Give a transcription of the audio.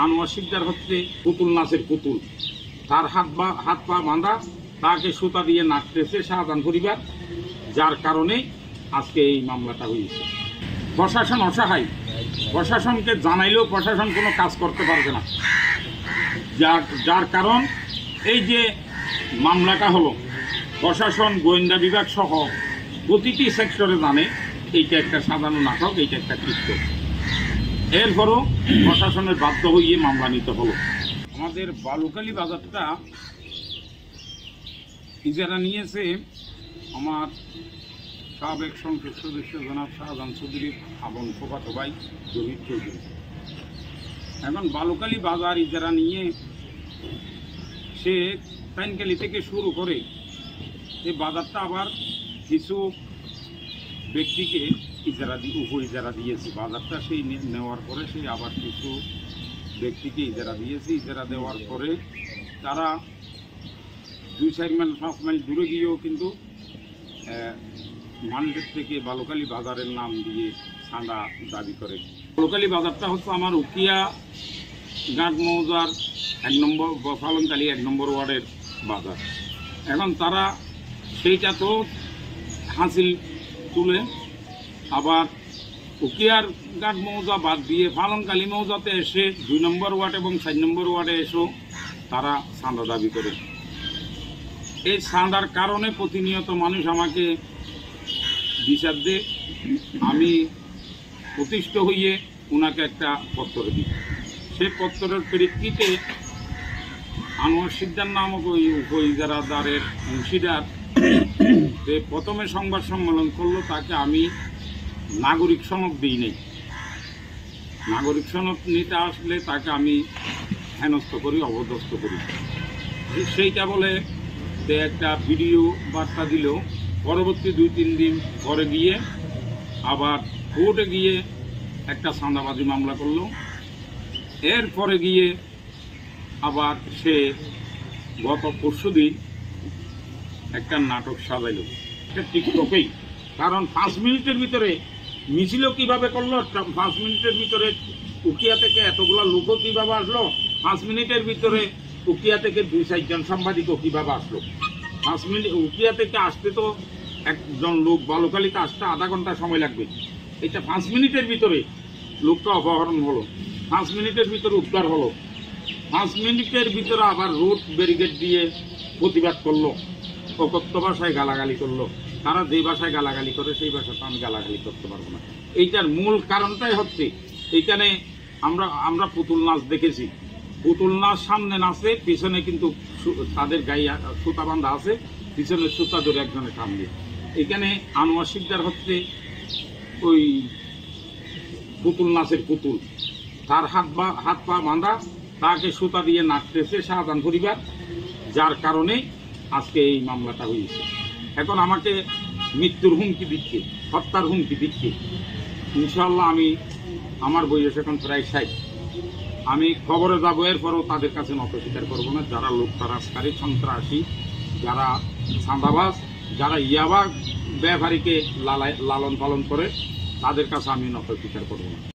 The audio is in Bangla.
আনোয়ার শিকদার হচ্ছে পুতুল নাচের পুতুল। তার হাত পা বাঁধা, তাকে সুতা দিয়ে নাচতেছে শাহজাহান পরিবার, যার কারণে আজকে এই মামলাটা হয়েছে। প্রশাসন অসহায়, প্রশাসনকে জানাইলেও প্রশাসন কোনো কাজ করতে পারবে না, যার কারণ এই যে মামলাটা হলো, প্রশাসন গোয়েন্দা বিভাগ সহ প্রতিটি সেক্টরে জানে এইটা একটা সাধারণ নাটক, এইটা একটা কৃত্য। এরপরও প্রশাসনের বাধ্য হয়ে মামলা নিতে হলো। আমাদের বালুকালী বাজারটা ইজারা নিয়েছে আমার সাবেক সংসদ সদস্য জনাব শাহজাহান চৌধুরীর আপন ফুফাতো ভাই জমির চৌধুরী। এখন বালুকালী বাজার ইজারা নিয়ে সে টাইনকালি থেকে শুরু করে এই বাজারটা আবার কিছু ব্যক্তিকে ইজারা দিয়েছে। বাজারটা সেই নেওয়ার পরে সেই আবার কিছু ব্যক্তিকে ইজারা দিয়েছে। ইজারা দেওয়ার পরে তারা 2-4 মাইল 5 মাইল দূরে গিয়েও কিন্তু মান্ডের থেকে বালুকালী বাজারের নাম দিয়ে চাঁদা দাবি করে। বালুকালী বাজারটা হচ্ছে আমার উকিয়া ঘাট মৌজার 1 নম্বর ফালনকালী 1 নম্বর ওয়ার্ডের বাজার। এখন তারা সেইটা তো হাসিল তুলে আবার উকিয়ার ঘাট মৌজা বাদ দিয়ে ফালনকালী মৌজাতে এসে 2 নম্বর ওয়ার্ড এবং 4 নম্বর ওয়ার্ডে এসেও তারা চাঁদা দাবি করে। এই চাঁদার কারণে প্রতিনিয়ত মানুষ আমাকে বিচার দেয়। আমি প্রতিষ্ঠিত হয়ে ওনাকে একটা পত্র দিই। সেই পত্রের প্রেক্ষিতে আনোয়ার শিকদার নামক ওই উপইজারাদারের অংশীদার যে প্রথমে সংবাদ সম্মেলন করলো, তাকে আমি নাগরিক সনদ দিই নাই। নাগরিক সনদ নিতে আসলে তাকে আমি হেনস্থ করি, অপদস্থ করি। সেইটা বলে সে একটা ভিডিও বার্তা দিল। পরবর্তী 2-3 দিন পরে গিয়ে আবার কোর্টে গিয়ে একটা চাঁদাবাজি মামলা করলো। এরপরে গিয়ে আবার সে গত পরশুদিন একটা নাটক সাজাইল, এটা টিকটকেই। কারণ 5 মিনিটের ভিতরে মিছিল কিভাবে করলো, 5 মিনিটের ভিতরে উকিয়া থেকে এতগুলো লোকও কীভাবে আসলো, 5 মিনিটের ভিতরে উকিয়া থেকে 2-4 জন সাংবাদিকও কীভাবে আসলো। 5 মিনিট উকিয়া থেকে আসতে তো একজন লোক বালুকালীতে আসতে আধা ঘন্টা সময় লাগবে। এটা 5 মিনিটের ভিতরে লোকটা অপহরণ হলো, 5 মিনিটের ভিতরে উদ্ধার হলো, 5 মিনিটের ভিতরে আবার রোড ব্যারিকেড দিয়ে প্রতিবাদ করলো, অকথ্য ভাষায় গালাগালি করলো। তারা যে ভাষায় গালাগালি করে সেই ভাষাটা আমি গালাগালি করতে পারবো না। এইটার মূল কারণটাই হচ্ছে এইখানে আমরা পুতুল নাচ দেখেছি। পুতুল নাচ সামনে নাচে, পিছনে কিন্তু তাদের গায়ে সুতা বাঁধা আছে, পিছনে সুতা ধরে একজনের সামনে। এখানে আনোয়ার শিকদার হচ্ছে ওই পুতুল নাচের পুতুল। তার হাত পা বাঁধা, তাকে সুতা দিয়ে নাচতেছে শাহজাহান পরিবার, যার কারণে আজকে এই মামলাটা হয়েছে। এখন আমাকে মৃত্যুর হুমকি দিচ্ছে, হত্যার হুমকি দিচ্ছে। ইনশাআল্লাহ আমার বয়স এখন প্রায় 60। আমি খবরে যাবো, এরপরও তাদের কাছে নত স্বীকার করবো না। যারা লুটতরাজকারী, সন্ত্রাসী, যারা চাঁদাবাজ, যারা ইয়াবা ব্যবহারীকে লালন পালন করে, তাদের কাছে আমি নত স্বীকার করবো না।